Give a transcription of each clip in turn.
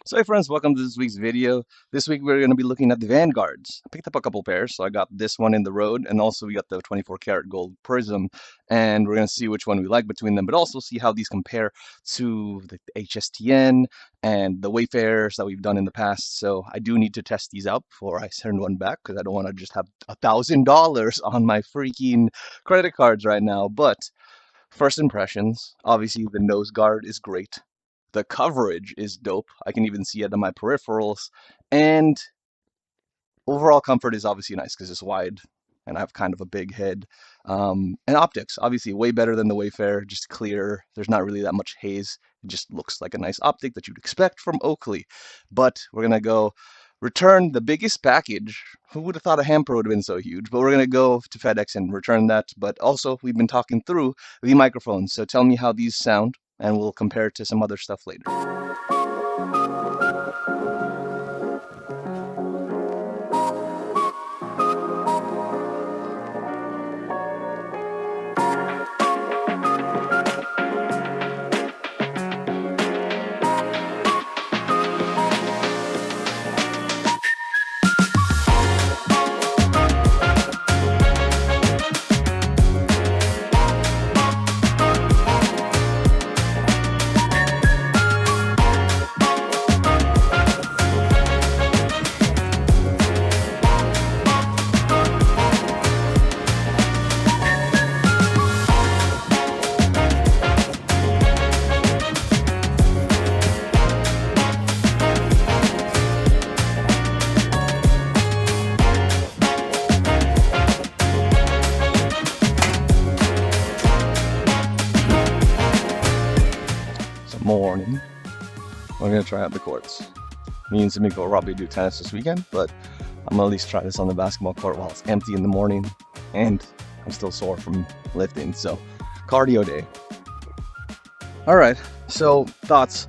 So hey friends, welcome to this week's video. This week we're going to be looking at the Vanguards. I picked up a couple pairs, so I got this one in the road, and also we got the 24 karat gold prism, and we're going to see which one we like between them, but also see how these compare to the HSTN and the Wayfarers that we've done in the past. So I do need to test these out before I send one back, because I don't want to just have $1,000 on my freaking credit cards right now. But first impressions, obviously the nose guard is great. The coverage is dope. I can even see it on my peripherals. And overall comfort is obviously nice because it's wide and I have kind of a big head. And optics, obviously way better than the Wayfarer, just clear. There's not really that much haze. It just looks like a nice optic that you'd expect from Oakley. But we're going to go return the biggest package. Who would have thought a hamper would have been so huge? But we're going to go to FedEx and return that. But also, we've been talking through the microphones. So tell me how these sound, and we'll compare it to some other stuff later. Morning. We're gonna try out the courts. Me and Samiko will probably do tennis this weekend, but I'm gonna at least try this on the basketball court while it's empty in the morning, and I'm still sore from lifting, so cardio day. All right, so thoughts.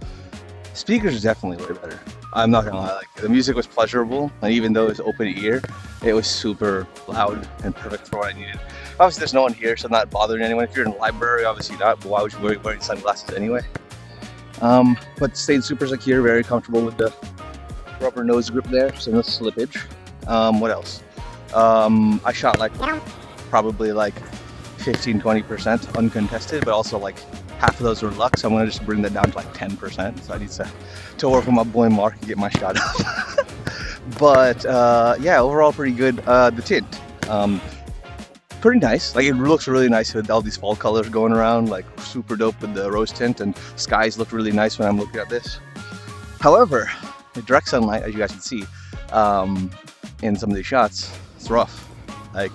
Speakers are definitely way better. I'm not gonna lie, like the music was pleasurable, and even though it was open ear, it was super loud and perfect for what I needed. Obviously, there's no one here, so I'm not bothering anyone. If you're in a library, obviously not. But why would you be wearing sunglasses anyway? But stayed super secure, very comfortable with the rubber nose grip there, so no slippage. What else? I shot like probably like 15-20% uncontested, but also like half of those were luck, so I'm gonna just bring that down to like 10%. So I need to work with my boy Mark and get my shot up. But yeah, overall pretty good. The tint. Pretty nice. Like it looks really nice with all these fall colors going around, like super dope with the rose tint, and skies look really nice when I'm looking at this. However, the direct sunlight, as you guys can see, in some of these shots, it's rough. Like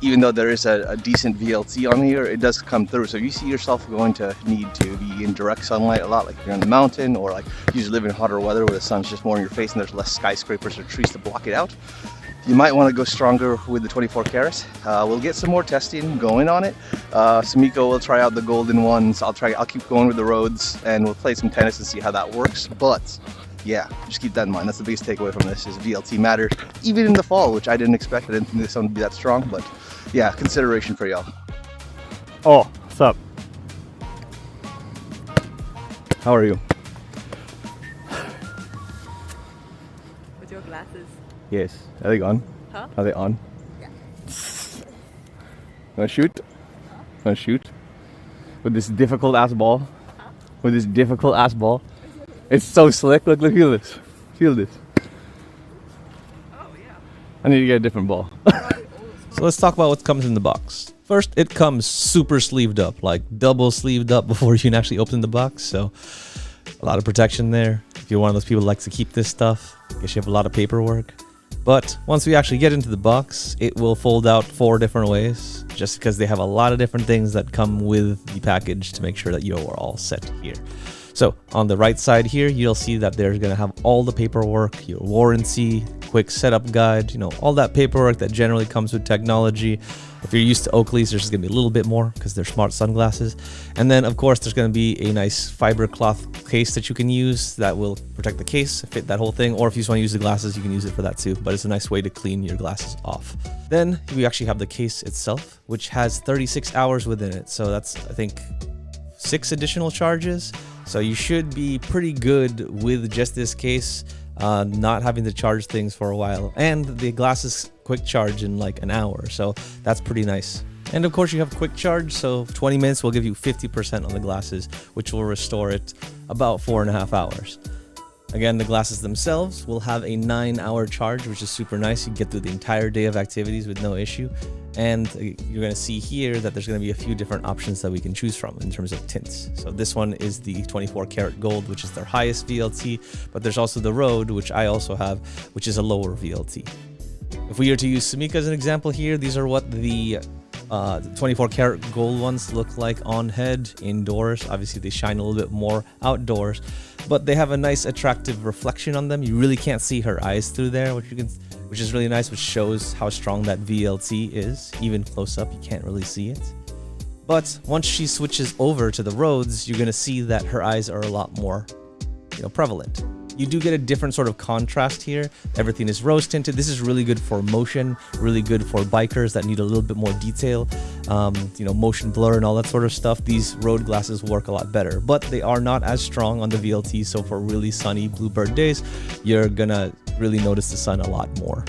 even though there is a decent VLT on here, it does come through. So if you see yourself going to need to be in direct sunlight a lot, like you're on the mountain, or like you usually live in hotter weather where the sun's just more in your face and there's less skyscrapers or trees to block it out, you might want to go stronger with the 24 carats. We'll get some more testing going on it. Samiko will try out the golden ones. I'll keep going with the roads, and we'll play some tennis and see how that works. But yeah, just keep that in mind. That's the biggest takeaway from this, is VLT matters, even in the fall, which I didn't expect. I didn't think this one would be that strong, but yeah, consideration for y'all. Oh, what's up? How are you? With your glasses. Yes. Are they on? Huh? Are they on? Yeah. Wanna shoot? Wanna shoot? With this difficult ass ball? Huh? With this difficult ass ball? It's so slick. Look, feel this. Feel this. Oh, yeah. I need to get a different ball. So let's talk about what comes in the box. First, it comes super sleeved up, like double sleeved up before you can actually open the box. So a lot of protection there. If you're one of those people who likes to keep this stuff, I guess you have a lot of paperwork. But once we actually get into the box, it will fold out 4 different ways, just because they have a lot of different things that come with the package to make sure that you are all set here. So on the right side here, you'll see that they're going to have all the paperwork, your warranty, quick setup guide, you know, all that paperwork that generally comes with technology. If you're used to Oakley's, there's going to be a little bit more because they're smart sunglasses. And then, of course, there's going to be a nice fiber cloth case that you can use that will protect the case, fit that whole thing. Or if you just want to use the glasses, you can use it for that too. But it's a nice way to clean your glasses off. Then we actually have the case itself, which has 36 hours within it. So that's, I think, 6 additional charges. So you should be pretty good with just this case, not having to charge things for a while. And the glasses quick charge in like an hour, so that's pretty nice. And of course you have quick charge, so 20 minutes will give you 50% on the glasses, which will restore it about 4.5 hours. Again, the glasses themselves will have a 9-hour charge, which is super nice. You get through the entire day of activities with no issue. And you're going to see here that there's going to be a few different options that we can choose from in terms of tints. So this one is the 24 karat gold, which is their highest VLT, but there's also the Road, which I also have, which is a lower VLT. If we were to use Semica as an example here, these are what the 24 karat gold ones look like on head indoors. Obviously they shine a little bit more outdoors, but they have a nice attractive reflection on them. You really can't see her eyes through there, which is really nice, which shows how strong that VLT is. Even close up you can't really see it. But once she switches over to the Roads, you're going to see that her eyes are a lot more prevalent. You do get a different sort of contrast here. Everything is rose tinted. This is really good for motion, really good for bikers that need a little bit more detail, motion blur and all that sort of stuff. These Road glasses work a lot better, but they are not as strong on the VLT. So for really sunny bluebird days, you're gonna really notice the sun a lot more.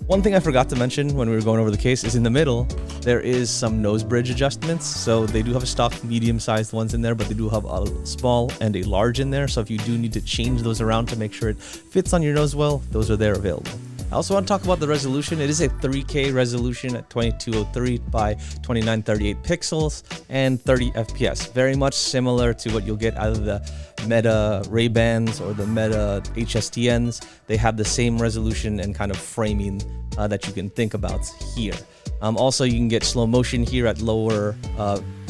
One thing I forgot to mention when we were going over the case is in the middle, there is some nose bridge adjustments. So they do have a stock medium-sized ones in there, but they do have a small and a large in there. So if you do need to change those around to make sure it fits on your nose well, those are there available. I also want to talk about the resolution. It is a 3K resolution at 2203 by 2938 pixels and 30 FPS. Very much similar to what you'll get out of the Meta Ray-Bans or the Meta HSTNs. They have the same resolution and kind of framing that you can think about here. Also, you can get slow motion here at lower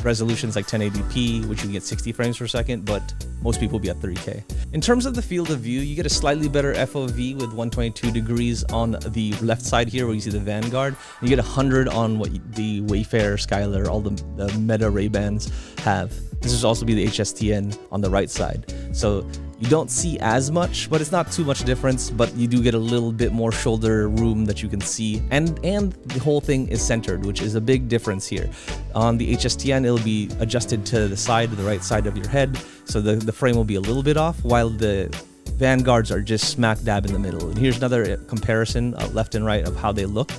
resolutions like 1080p, which you can get 60 frames per second, but most people will be at 3K. In terms of the field of view, you get a slightly better FOV with 122 degrees on the left side here where you see the Vanguard. You get 100 on what the Wayfarer, Skylar, all the Meta Ray-Bans have. This is also be the HSTN on the right side. So you don't see as much, but it's not too much difference, but you do get a little bit more shoulder room that you can see. And the whole thing is centered, which is a big difference here. On the HSTN, it'll be adjusted to the side, to the right side of your head. So the frame will be a little bit off, while the Vanguards are just smack dab in the middle. And here's another comparison left and right of how they look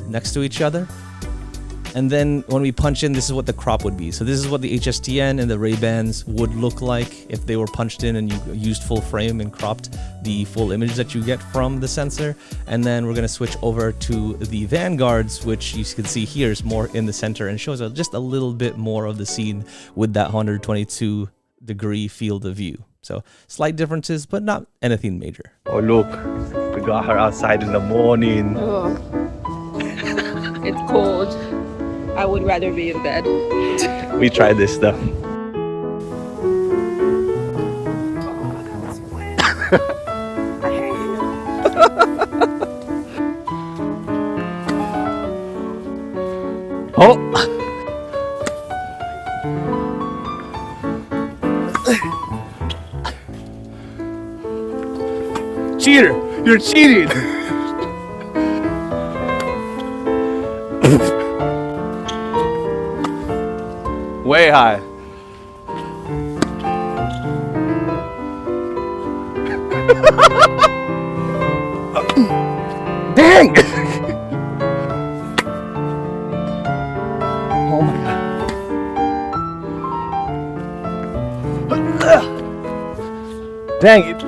next to each other. And then when we punch in, this is what the crop would be. So this is what the HSTN and the Ray-Bans would look like if they were punched in and you used full frame and cropped the full image that you get from the sensor. And then we're going to switch over to the Vanguards, which you can see here is more in the center and shows just a little bit more of the scene with that 122 degree field of view. So slight differences, but not anything major. Oh look, we got her outside in the morning. Oh. It's cold. I would rather be in bed. We tried this stuff. I hate you. Oh! Cheater! You're cheating! Way high. Dang! Oh my god. Dang it.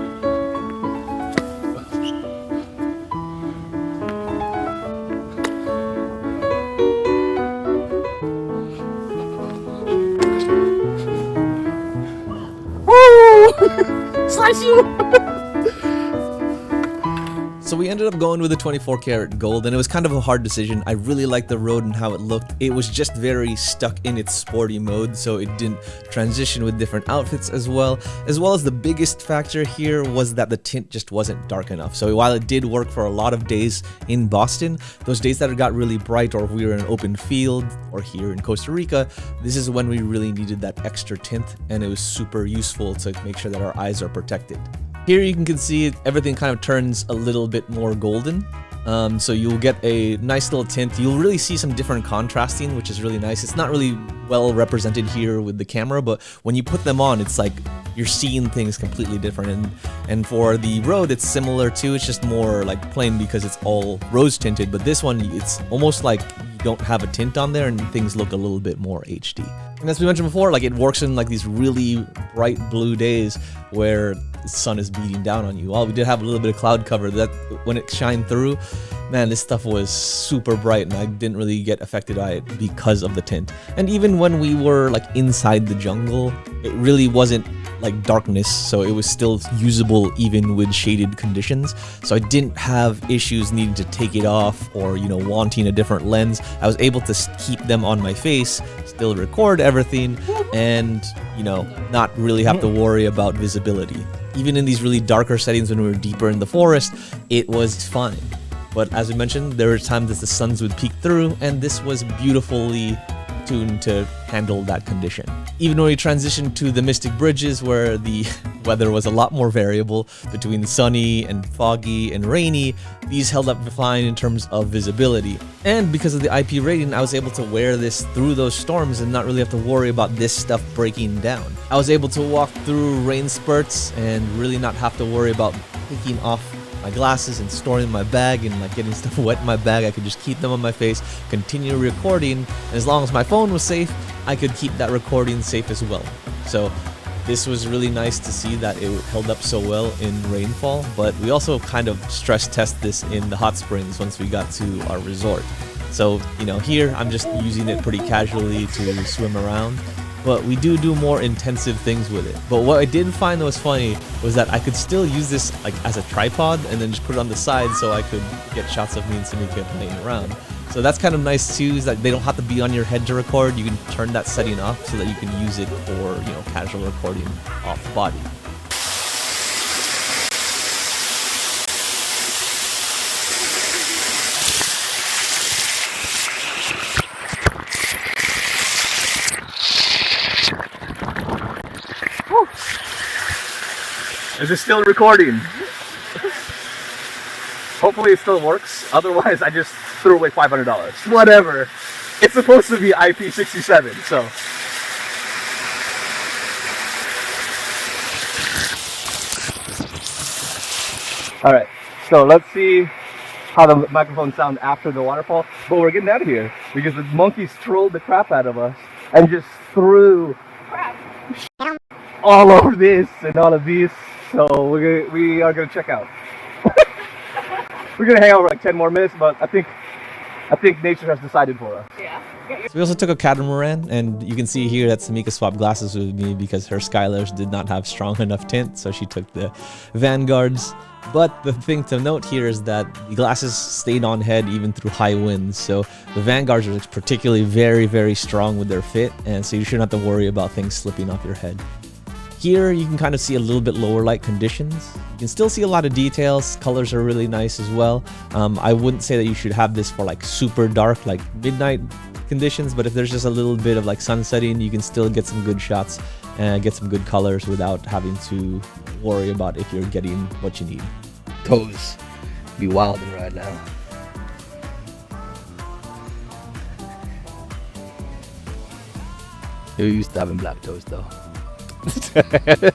Slice you! So we ended up going with the 24 karat gold, and it was kind of a hard decision. I really liked the Road and how it looked. It was just very stuck in its sporty mode, so it didn't transition with different outfits as well as the biggest factor here was that the tint just wasn't dark enough. So while it did work for a lot of days in Boston, those days that it got really bright, or if we were in an open field, or here in Costa Rica, this is when we really needed that extra tint, and it was super useful to make sure that our eyes are protected. Here you can see everything kind of turns a little bit more golden, So you'll get a nice little tint. You'll really see some different contrasting, which is really nice. It's not really well represented here with the camera, but when you put them on, it's like you're seeing things completely different. And for the Road, it's similar too. It's just more like plain because it's all rose tinted, but this one, it's almost like you don't have a tint on there and things look a little bit more HD. And as we mentioned before, like it works in like these really bright blue days where the sun is beating down on you. While we did have a little bit of cloud cover, that when it shined through, man, this stuff was super bright and I didn't really get affected by it because of the tint. And even when we were like inside the jungle, it really wasn't like darkness, so it was still usable even with shaded conditions. So I didn't have issues needing to take it off or, you know, wanting a different lens. I was able to keep them on my face, still record everything, and, you know, not really have to worry about visibility. Even in these really darker settings when we were deeper in the forest, it was fine. But as we mentioned, there were times that the suns would peek through, and this was beautifully tuned to handle that condition. Even when we transitioned to the Mystic Bridges, where the weather was a lot more variable between sunny and foggy and rainy, these held up fine in terms of visibility. And because of the IP rating, I was able to wear this through those storms and not really have to worry about this stuff breaking down. I was able to walk through rain spurts and really not have to worry about taking off my glasses and storing them in my bag and like getting stuff wet in my bag. I could just keep them on my face, continue recording, and as long as my phone was safe, I could keep that recording safe as well. So this was really nice to see that it held up so well in rainfall, but we also kind of stress test this in the hot springs once we got to our resort. So, you know, here I'm just using it pretty casually to swim around, but we do more intensive things with it. But what I did find that was funny was that I could still use this like as a tripod and then just put it on the side so I could get shots of me and Samika playing around. So that's kind of nice too, is that they don't have to be on your head to record. You can turn that setting off so that you can use it for, you know, casual recording off body. Is it still recording? Hopefully it still works. Otherwise, I just threw away $500. Whatever. It's supposed to be IP67, so. Alright, so let's see how the microphone sounds after the waterfall. But we're getting out of here because the monkeys trolled the crap out of us and just threw all over this and all of these. So we are gonna check out. We're gonna hang out for like 10 more minutes, but I think nature has decided for us. Yeah. So we also took a catamaran, and you can see here that Samika swapped glasses with me because her Skylers did not have strong enough tint, so she took the Vanguards. But the thing to note here is that the glasses stayed on head even through high winds, so the Vanguards are particularly very strong with their fit, and so you shouldn't have to worry about things slipping off your head. Here you can kind of see a little bit lower light conditions. You can still see a lot of details. Colors are really nice as well. I wouldn't say that you should have this for like super dark, like midnight conditions, but if there's just a little bit of like sun setting, you can still get some good shots and get some good colors without having to worry about if you're getting what you need. Toes be wilding right now. You're used to having black toes though.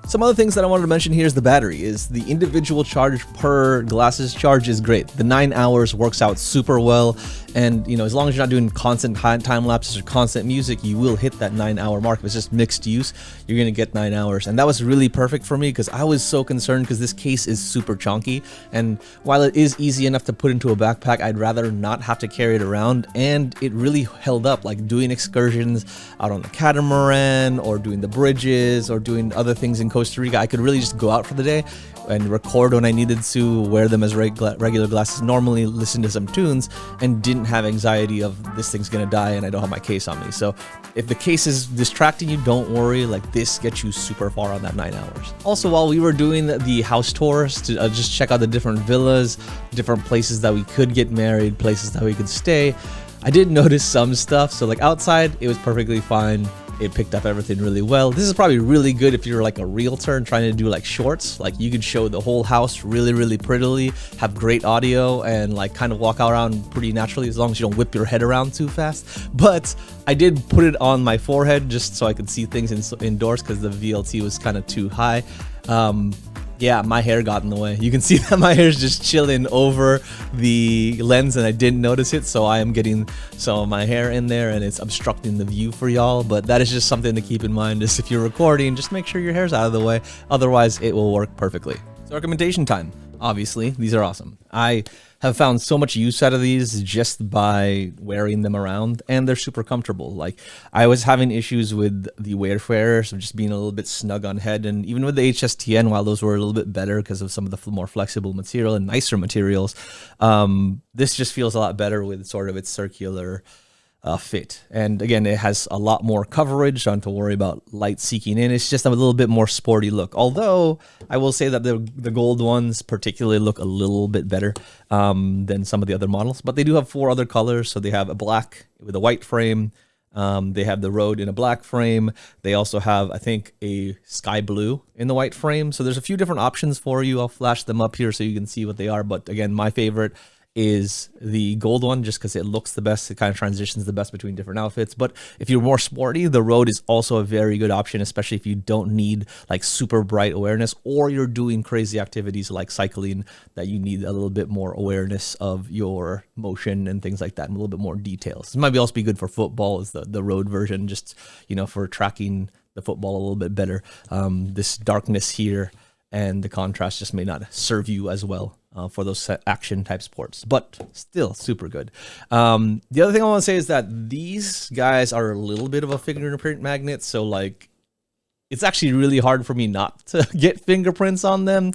Some other things that I wanted to mention here is the battery. Is the individual charge per glasses charge is great. The 9 hours works out super well, and you know, as long as you're not doing constant time lapses or constant music, you will hit that 9 hour mark. If it's just mixed use, you're gonna get 9 hours, and that was really perfect for me because I was so concerned because this case is super chunky, and while it is easy enough to put into a backpack, I'd rather not have to carry it around, and it really held up. Like doing excursions out on the catamaran or doing the bridges or doing other things in Costa Rica, I could really just go out for the day and record when I needed to, wear them as regular glasses, normally listen to some tunes, and didn't have anxiety of this thing's gonna die and I don't have my case on me. So if the case is distracting you, don't worry, like this gets you super far on that 9 hours. Also, while we were doing the house tours to just check out the different villas, different places that we could get married, places that we could stay, I did notice some stuff. So like outside, it was perfectly fine. It picked up everything really well. This is probably really good if you're like a realtor and trying to do like shorts. Like you could show the whole house really, really prettily, have great audio, and like kind of walk around pretty naturally as long as you don't whip your head around too fast. But I did put it on my forehead just so I could see things indoors because the VLT was kind of too high. Yeah, my hair got in the way. You can see that my hair is just chilling over the lens and I didn't notice it, so I am getting some of my hair in there and it's obstructing the view for y'all. But that is just something to keep in mind, is if you're recording, just make sure your hair's out of the way. Otherwise, it will work perfectly. So recommendation time. Obviously, these are awesome. I have found so much use out of these just by wearing them around, and they're super comfortable. Like, I was having issues with the Wayfarers of just being a little bit snug on head, and even with the HSTN, while those were a little bit better because of some of the more flexible material and nicer materials, this just feels a lot better with sort of its circular fit. And again, it has a lot more coverage. Don't have to worry about light seeking in. It's just a little bit more sporty look. Although I will say that the gold ones particularly look a little bit better than some of the other models. But they do have 4 other colors. So they have a black with a white frame. They have the Road in a black frame. They also have, I think, a sky blue in the white frame. So there's a few different options for you. I'll flash them up here so you can see what they are. But again, my favorite is the gold one just because it looks the best. It kind of transitions the best between different outfits. But if you're more sporty, the Road is also a very good option, especially if you don't need like super bright awareness or you're doing crazy activities like cycling that you need a little bit more awareness of your motion and things like that, and a little bit more details. This might also be good for football, is the Road version, just, you know, for tracking the football a little bit better. This darkness here and the contrast just may not serve you as well for those action type sports, but still super good. The other thing I want to say is that these guys are a little bit of a fingerprint magnet, so like it's actually really hard for me not to get fingerprints on them.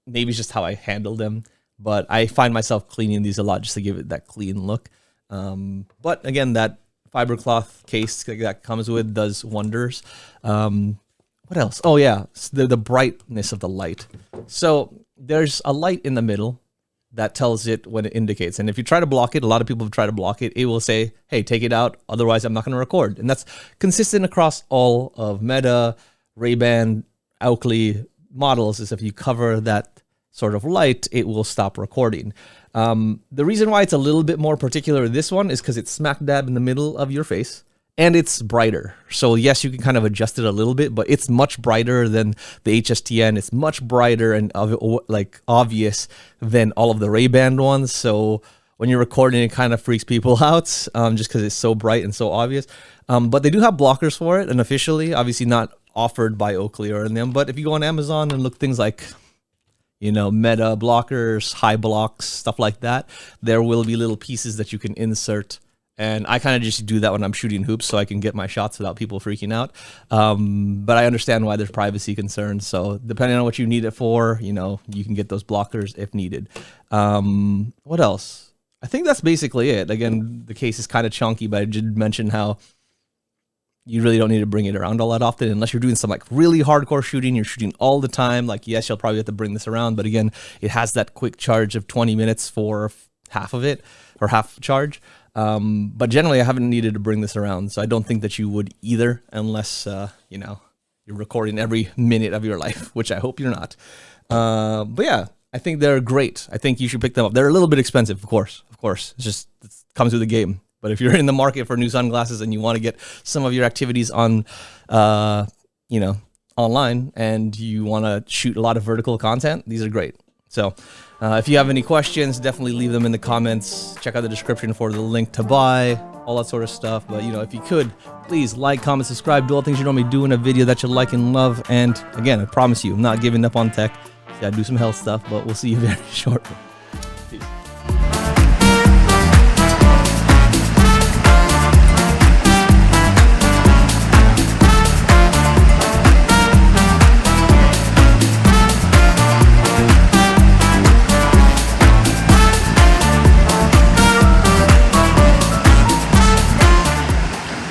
Maybe it's just how I handle them, but I find myself cleaning these a lot just to give it that clean look. But again, that fiber cloth case that comes with does wonders. What else? Oh yeah, the brightness of the light. So there's a light in the middle that tells it when it indicates. And if you try to block it, a lot of people have tried to block it, it will say, hey, take it out, otherwise I'm not going to record. And that's consistent across all of Meta, Ray-Ban, Oakley models, is if you cover that sort of light, it will stop recording. The reason why it's a little bit more particular with this one is because it's smack dab in the middle of your face. And it's brighter. So yes, you can kind of adjust it a little bit, but it's much brighter than the HSTN. It's much brighter and like obvious than all of the Ray-Ban ones. So when you're recording, it kind of freaks people out just because it's so bright and so obvious. But they do have blockers for it, and officially, obviously not offered by Oakley or in them. But if you go on Amazon and look things like, you know, Meta blockers, high blocks, stuff like that, there will be little pieces that you can insert. And I kind of just do that when I'm shooting hoops so I can get my shots without people freaking out. But I understand why there's privacy concerns. So depending on what you need it for, you know, you can get those blockers if needed. What else? I think that's basically it. Again, the case is kind of chunky, but I did mention how you really don't need to bring it around all that often unless you're doing some like really hardcore shooting. You're shooting all the time. Like, yes, you'll probably have to bring this around. But again, it has that quick charge of 20 minutes for half of it, or half charge. But generally, I haven't needed to bring this around, so I don't think that you would either, unless, you know, you're recording every minute of your life, which I hope you're not. But yeah, I think they're great. I think you should pick them up. They're a little bit expensive, of course. It comes with the game. But if you're in the market for new sunglasses and you want to get some of your activities on, you know, online, and you want to shoot a lot of vertical content, these are great. So if you have any questions, definitely leave them in the comments. Check out the description for the link to buy, all that sort of stuff. But, you know, if you could, please like, comment, subscribe, do all the things you normally do in a video that you like and love. And again, I promise you, I'm not giving up on tech. Yeah, I do some health stuff, but we'll see you very shortly.